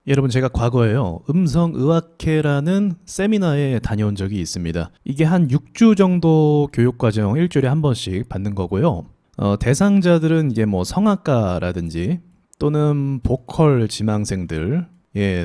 여러분 제가 과거에요 음성의학회라는 세미나에 다녀온 적이 있습니다. 이게 한 6주 정도 교육과정 일주일에 한 번씩 받는 거고요. 대상자들은 이게 뭐 성악가라든지 또는 보컬 지망생들,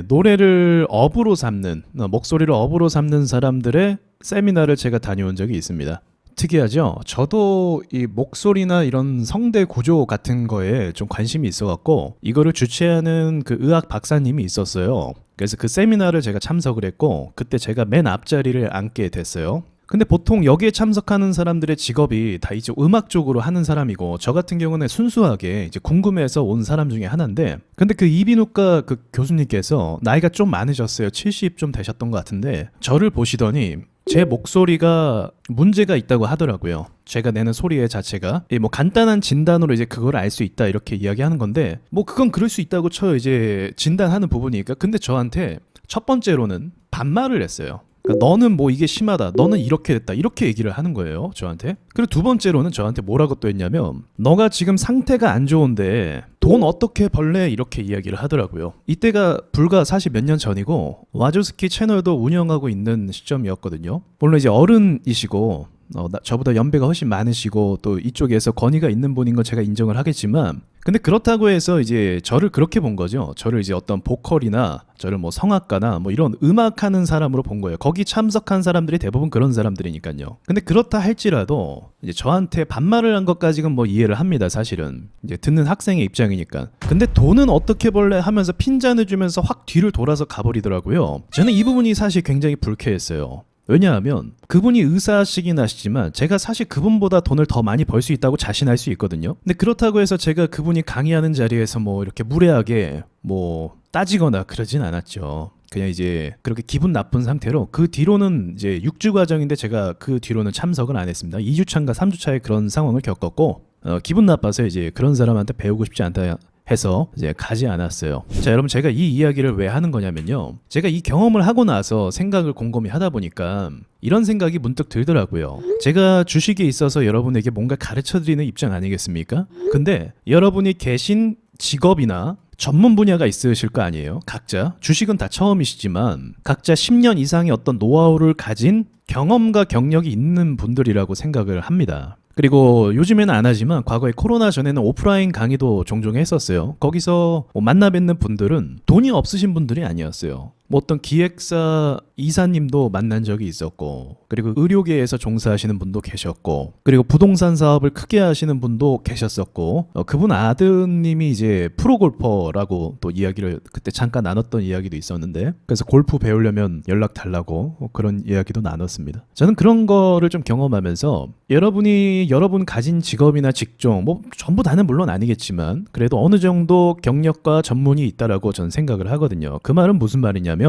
노래를 업으로 삼는, 목소리를 업으로 삼는 사람들의 세미나를 제가 다녀온 적이 있습니다. 특이하죠? 저도 이 목소리나 이런 성대 구조 같은 거에 좀 관심이 있어갖고 이거를 주최하는 그 의학 박사님이 있었어요. 그래서 그 세미나를 제가 참석을 했고 그때 제가 맨 앞자리를 앉게 됐어요. 근데 보통 여기에 참석하는 사람들의 직업이 다 이제 음악 쪽으로 하는 사람이고 저 같은 경우는 순수하게 이제 궁금해서 온 사람 중에 하나인데, 근데 그 이비인후과 그 교수님께서 나이가 좀 많으셨어요. 70 좀 되셨던 것 같은데 저를 보시더니 제 목소리가 문제가 있다고 하더라고요. 제가 내는 소리의 자체가 뭐 간단한 진단으로 이제 그걸 알 수 있다 이렇게 이야기하는 건데, 뭐 그건 그럴 수 있다고 쳐 이제 진단하는 부분이니까. 근데 저한테 첫 번째로는 반말을 했어요. 그러니까 너는 뭐 이게 심하다, 너는 이렇게 됐다, 이렇게 얘기를 하는 거예요 저한테. 그리고 두 번째로는 저한테 뭐라고 또 했냐면 너가 지금 상태가 안 좋은데 돈 어떻게 벌래, 이렇게 이야기를 하더라고요. 이때가 불과 사실 몇 년 전이고 와조스키 채널도 운영하고 있는 시점이었거든요. 물론 이제 어른이시고 저보다 연배가 훨씬 많으시고 또 이쪽에서 권위가 있는 분인 건 제가 인정을 하겠지만, 근데 그렇다고 해서 이제 저를 그렇게 본 거죠. 저를 이제 어떤 보컬이나 저를 뭐 성악가나 뭐 이런 음악하는 사람으로 본 거예요. 거기 참석한 사람들이 대부분 그런 사람들이니까요. 근데 그렇다 할지라도 이제 저한테 반말을 한 것까지는 뭐 이해를 합니다. 사실은 이제 듣는 학생의 입장이니까. 근데 돈은 어떻게 벌래 하면서 핀잔을 주면서 확 뒤를 돌아서 가버리더라고요. 저는 이 부분이 사실 굉장히 불쾌했어요. 왜냐하면 그분이 의사시긴 하시지만 제가 사실 그분보다 돈을 더 많이 벌 수 있다고 자신할 수 있거든요. 근데 그렇다고 해서 제가 그분이 강의하는 자리에서 뭐 이렇게 무례하게 뭐 따지거나 그러진 않았죠. 그냥 이제 그렇게 기분 나쁜 상태로 그 뒤로는 이제 6주 과정인데 제가 그 뒤로는 참석을 안 했습니다. 2주차인가 3주차에 그런 상황을 겪었고 기분 나빠서 이제 그런 사람한테 배우고 싶지 않다 해서 이제 가지 않았어요. 자, 여러분 제가 이 이야기를 왜 하는 거냐면요, 제가 이 경험을 하고 나서 생각을 곰곰이 하다 보니까 이런 생각이 문득 들더라고요. 제가 주식에 있어서 여러분에게 뭔가 가르쳐드리는 입장 아니겠습니까? 근데 여러분이 계신 직업이나 전문 분야가 있으실 거 아니에요. 각자 주식은 다 처음이시지만 각자 10년 이상의 어떤 노하우를 가진 경험과 경력이 있는 분들이라고 생각을 합니다. 그리고 요즘에는 안 하지만 과거에 코로나 전에는 오프라인 강의도 종종 했었어요. 거기서 만나 뵙는 분들은 돈이 없으신 분들이 아니었어요. 뭐 어떤 기획사 이사님도 만난 적이 있었고, 그리고 의료계에서 종사하시는 분도 계셨고, 그리고 부동산 사업을 크게 하시는 분도 계셨었고, 그분 아드님이 이제 프로골퍼라고 또 이야기를 그때 잠깐 나눴던 이야기도 있었는데, 그래서 골프 배우려면 연락 달라고 그런 이야기도 나눴습니다. 저는 그런 거를 좀 경험하면서 여러분이 여러분 가진 직업이나 직종 뭐 전부 다는 물론 아니겠지만 그래도 어느 정도 경력과 전문이 있다라고 저는 생각을 하거든요. 그 말은 무슨 말이냐면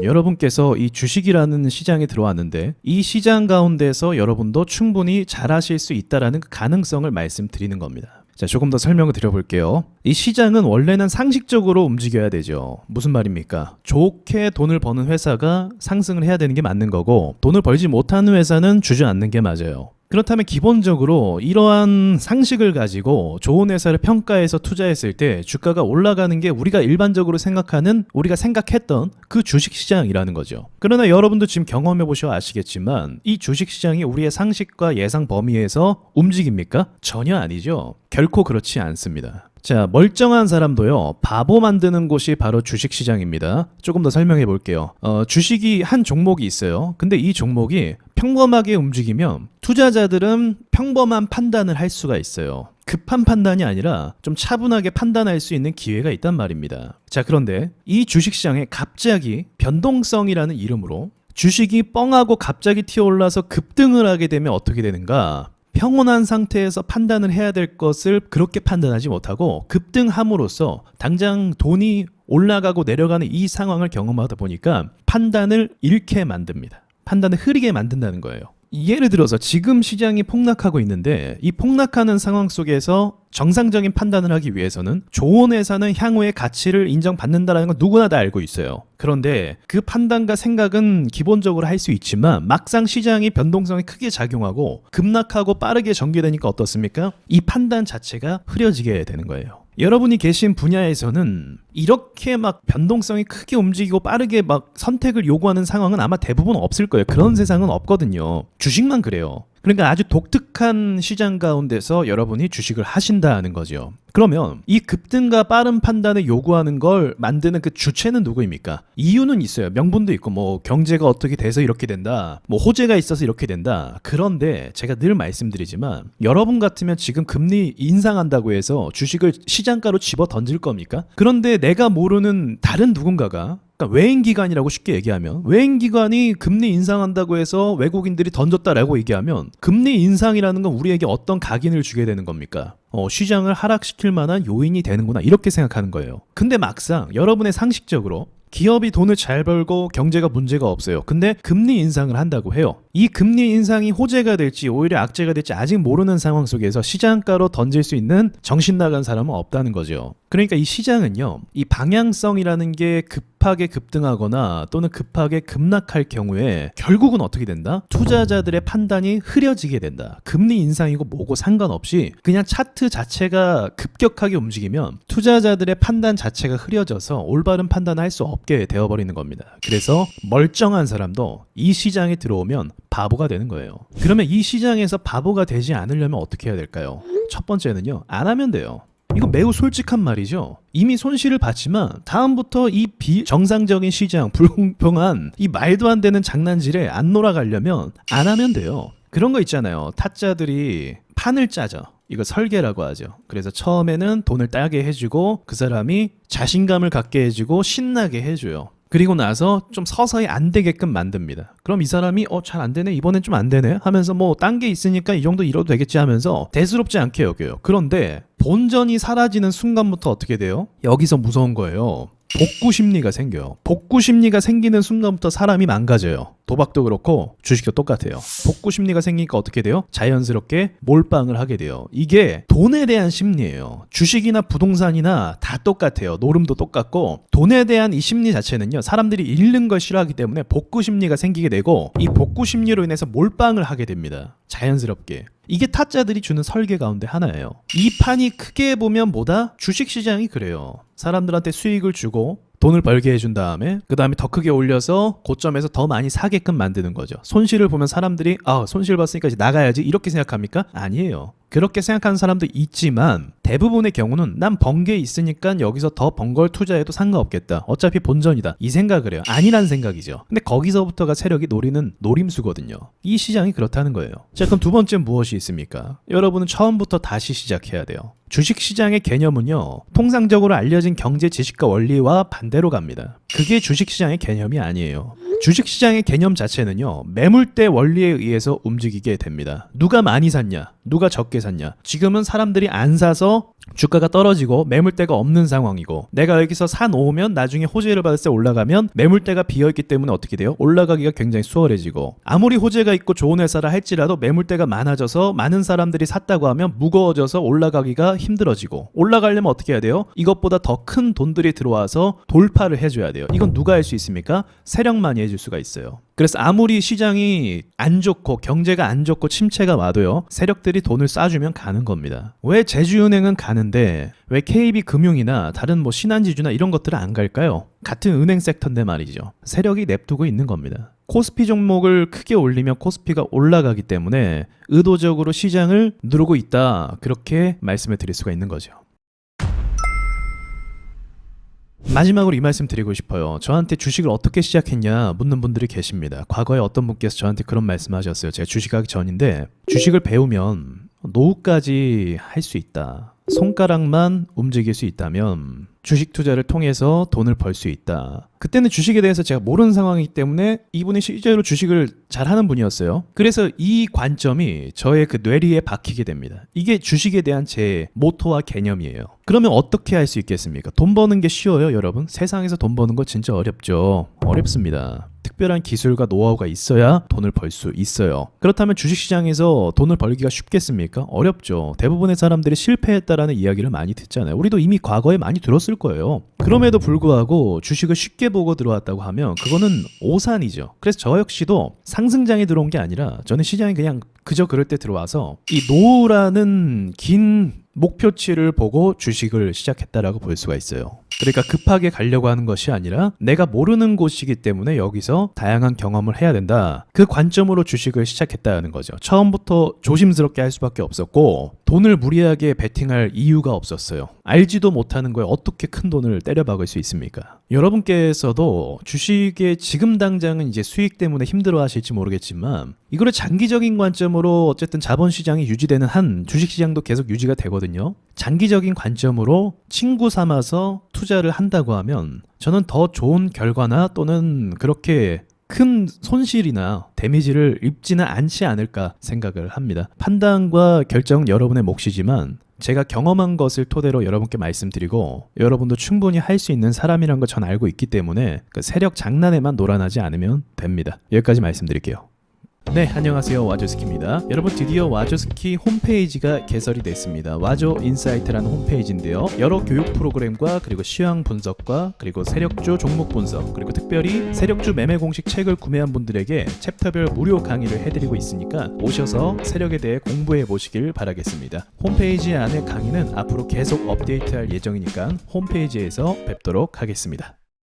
여러분께서 이 주식이라는 시장에 들어왔는데 이 시장 가운데서 여러분도 충분히 잘하실 수 있다라는 그 가능성을 말씀드리는 겁니다. 자, 조금 더 설명을 드려볼게요. 이 시장은 원래는 상식적으로 움직여야 되죠. 무슨 말입니까? 좋게 돈을 버는 회사가 상승을 해야 되는 게 맞는 거고, 돈을 벌지 못하는 회사는 주저앉는 게 맞아요. 그렇다면 기본적으로 이러한 상식을 가지고 좋은 회사를 평가해서 투자했을 때 주가가 올라가는 게 우리가 일반적으로 생각하는, 우리가 생각했던 그 주식시장이라는 거죠. 그러나 여러분도 지금 경험해 보셔 아시겠지만 이 주식시장이 우리의 상식과 예상 범위에서 움직입니까? 전혀 아니죠. 결코 그렇지 않습니다. 자, 멀쩡한 사람도요 바보 만드는 곳이 바로 주식시장입니다. 조금 더 설명해 볼게요. 주식이 한 종목이 있어요. 근데 이 종목이 평범하게 움직이면 투자자들은 평범한 판단을 할 수가 있어요. 급한 판단이 아니라 좀 차분하게 판단할 수 있는 기회가 있단 말입니다. 자, 그런데 이 주식시장에 갑자기 변동성이라는 이름으로 주식이 뻥하고 갑자기 튀어올라서 급등을 하게 되면 어떻게 되는가? 평온한 상태에서 판단을 해야 될 것을 그렇게 판단하지 못하고 급등함으로써 당장 돈이 올라가고 내려가는 이 상황을 경험하다 보니까 판단을 잃게 만듭니다. 판단을 흐리게 만든다는 거예요. 예를 들어서 지금 시장이 폭락하고 있는데 이 폭락하는 상황 속에서 정상적인 판단을 하기 위해서는 좋은 회사는 향후에 가치를 인정받는다는 건 누구나 다 알고 있어요. 그런데 그 판단과 생각은 기본적으로 할 수 있지만 막상 시장이 변동성이 크게 작용하고 급락하고 빠르게 전개되니까 어떻습니까? 이 판단 자체가 흐려지게 되는 거예요. 여러분이 계신 분야에서는 이렇게 막 변동성이 크게 움직이고 빠르게 막 선택을 요구하는 상황은 아마 대부분 없을 거예요. 그런 세상은 없거든요. 주식만 그래요. 그러니까 아주 독특한 시장 가운데서 여러분이 주식을 하신다는 거죠. 그러면 이 급등과 빠른 판단을 요구하는 걸 만드는 그 주체는 누구입니까? 이유는 있어요. 명분도 있고 뭐 경제가 어떻게 돼서 이렇게 된다. 뭐 호재가 있어서 이렇게 된다. 그런데 제가 늘 말씀드리지만 여러분 같으면 지금 금리 인상한다고 해서 주식을 시장가로 집어 던질 겁니까? 그런데 내가 모르는 다른 누군가가 외인기관이라고 쉽게 얘기하면 외인기관이 금리 인상한다고 해서 외국인들이 던졌다라고 얘기하면 금리 인상이라는 건 우리에게 어떤 각인을 주게 되는 겁니까? 시장을 하락시킬 만한 요인이 되는구나 이렇게 생각하는 거예요. 근데 막상 여러분의 상식적으로 기업이 돈을 잘 벌고 경제가 문제가 없어요. 근데 금리 인상을 한다고 해요. 이 금리 인상이 호재가 될지 오히려 악재가 될지 아직 모르는 상황 속에서 시장가로 던질 수 있는 정신 나간 사람은 없다는 거죠. 그러니까 이 시장은요, 이 방향성이라는 게 급하게 급등하거나 또는 급하게 급락할 경우에 결국은 어떻게 된다? 투자자들의 판단이 흐려지게 된다. 금리 인상이고 뭐고 상관없이 그냥 차트 자체가 급격하게 움직이면 투자자들의 판단 자체가 흐려져서 올바른 판단을 할 수 없게 되어버리는 겁니다. 그래서 멀쩡한 사람도 이 시장에 들어오면 바보가 되는 거예요. 그러면 이 시장에서 바보가 되지 않으려면 어떻게 해야 될까요? 첫 번째는요, 안 하면 돼요. 이거 매우 솔직한 말이죠. 이미 손실을 봤지만 다음부터 이 비정상적인 시장, 불공평한 이 말도 안 되는 장난질에 안 놀아가려면 안 하면 돼요. 그런 거 있잖아요. 타짜들이 판을 짜죠. 이거 설계라고 하죠. 그래서 처음에는 돈을 따게 해주고 그 사람이 자신감을 갖게 해주고 신나게 해줘요. 그리고 나서 좀 서서히 안 되게끔 만듭니다. 그럼 이 사람이 잘 안 되네, 이번엔 좀 안 되네 하면서 뭐 딴 게 있으니까 이 정도 잃어도 되겠지 하면서 대수롭지 않게 여겨요. 그런데 본전이 사라지는 순간부터 어떻게 돼요? 여기서 무서운 거예요. 복구 심리가 생겨요. 복구 심리가 생기는 순간부터 사람이 망가져요. 도박도 그렇고 주식도 똑같아요. 복구 심리가 생기니까 어떻게 돼요? 자연스럽게 몰빵을 하게 돼요. 이게 돈에 대한 심리예요. 주식이나 부동산이나 다 똑같아요. 노름도 똑같고 돈에 대한 이 심리 자체는요, 사람들이 잃는 걸 싫어하기 때문에 복구 심리가 생기게 되고 이 복구 심리로 인해서 몰빵을 하게 됩니다. 자연스럽게. 이게 타짜들이 주는 설계 가운데 하나예요. 이 판이 크게 보면 뭐다? 주식시장이 그래요. 사람들한테 수익을 주고 돈을 벌게 해준 다음에 그 다음에 더 크게 올려서 고점에서 더 많이 사게끔 만드는 거죠. 손실을 보면 사람들이 손실 봤으니까 이제 나가야지 이렇게 생각합니까? 아니에요. 그렇게 생각하는 사람도 있지만 대부분의 경우는 난 번 게 있으니까 여기서 더 번 걸 투자해도 상관없겠다. 어차피 본전이다. 이 생각을 해요. 아니란 생각이죠. 근데 거기서부터가 세력이 노리는 노림수거든요. 이 시장이 그렇다는 거예요. 자, 그럼 두 번째 무엇이 있습니까? 여러분은 처음부터 다시 시작해야 돼요. 주식시장의 개념은요, 통상적으로 알려진 경제 지식과 원리와 반대로 갑니다. 그게 주식시장의 개념이 아니에요. 주식시장의 개념 자체는요, 매물대 원리에 의해서 움직이게 됩니다. 누가 많이 샀냐, 누가 적게 샀냐. 지금은 사람들이 안 사서 주가가 떨어지고 매물대가 없는 상황이고, 내가 여기서 사놓으면 나중에 호재를 받을 때 올라가면 매물대가 비어있기 때문에 어떻게 돼요? 올라가기가 굉장히 수월해지고, 아무리 호재가 있고 좋은 회사라 할지라도 매물대가 많아져서 많은 사람들이 샀다고 하면 무거워져서 올라가기가 힘들어지고, 올라가려면 어떻게 해야 돼요? 이것보다 더 큰 돈들이 들어와서 돌파를 해줘야 돼요. 이건 누가 할 수 있습니까? 세력만이 해줄 수가 있어요. 그래서 아무리 시장이 안 좋고 경제가 안 좋고 침체가 와도요, 세력들이 돈을 쏴주면 가는 겁니다. 왜 제주은행은 가는데 왜 KB금융이나 다른 뭐 신한지주나 이런 것들은 안 갈까요? 같은 은행 섹터인데 말이죠. 세력이 냅두고 있는 겁니다. 코스피 종목을 크게 올리면 코스피가 올라가기 때문에 의도적으로 시장을 누르고 있다, 그렇게 말씀을 드릴 수가 있는 거죠. 마지막으로 이 말씀 드리고 싶어요. 저한테 주식을 어떻게 시작했냐 묻는 분들이 계십니다. 과거에 어떤 분께서 저한테 그런 말씀하셨어요. 제가 주식하기 전인데, 주식을 배우면 노후까지 할 수 있다. 손가락만 움직일 수 있다면 주식 투자를 통해서 돈을 벌 수 있다. 그때는 주식에 대해서 제가 모르는 상황이기 때문에 이분이 실제로 주식을 잘하는 분이었어요. 그래서 이 관점이 저의 그 뇌리에 박히게 됩니다. 이게 주식에 대한 제 모토와 개념이에요. 그러면 어떻게 할 수 있겠습니까? 돈 버는 게 쉬워요, 여러분? 세상에서 돈 버는 거 진짜 어렵죠. 어렵습니다. 특별한 기술과 노하우가 있어야 돈을 벌 수 있어요. 그렇다면 주식시장에서 돈을 벌기가 쉽겠습니까? 어렵죠. 대부분의 사람들이 실패했다라는 이야기를 많이 듣잖아요. 우리도 이미 과거에 많이 들었을 거예요. 그럼에도 불구하고 주식을 쉽게 보고 들어왔다고 하면 그거는 오산이죠. 그래서 저 역시도 상승장에 들어온 게 아니라 저는 시장에 그냥 그저 그럴 때 들어와서 이 노라는 긴 목표치를 보고 주식을 시작했다라고 볼 수가 있어요. 그러니까 급하게 가려고 하는 것이 아니라 내가 모르는 곳이기 때문에 여기서 다양한 경험을 해야 된다. 그 관점으로 주식을 시작했다는 거죠. 처음부터 조심스럽게 할 수밖에 없었고 돈을 무리하게 베팅할 이유가 없었어요. 알지도 못하는 거에 어떻게 큰 돈을 때려박을 수 있습니까? 여러분께서도 주식에 지금 당장은 이제 수익 때문에 힘들어 하실지 모르겠지만 이거를 장기적인 관점으로 어쨌든 자본시장이 유지되는 한 주식시장도 계속 유지가 되거든요. 장기적인 관점으로 친구 삼아서 투자를 한다고 하면 저는 더 좋은 결과나 또는 그렇게 큰 손실이나 데미지를 입지는 않지 않을까 생각을 합니다. 판단과 결정은 여러분의 몫이지만 제가 경험한 것을 토대로 여러분께 말씀드리고 여러분도 충분히 할 수 있는 사람이란 걸 전 알고 있기 때문에 그 세력 장난에만 놀아나지 않으면 됩니다. 여기까지 말씀드릴게요. 네, 안녕하세요. 와조스키입니다. 여러분, 드디어 와조스키 홈페이지가 개설이 됐습니다. 와조 인사이트라는 홈페이지인데요. 여러 교육 프로그램과 그리고 시황 분석과 그리고 세력주 종목 분석 그리고 특별히 세력주 매매 공식 책을 구매한 분들에게 챕터별 무료 강의를 해드리고 있으니까 오셔서 세력에 대해 공부해 보시길 바라겠습니다. 홈페이지 안에 강의는 앞으로 계속 업데이트할 예정이니까 홈페이지에서 뵙도록 하겠습니다.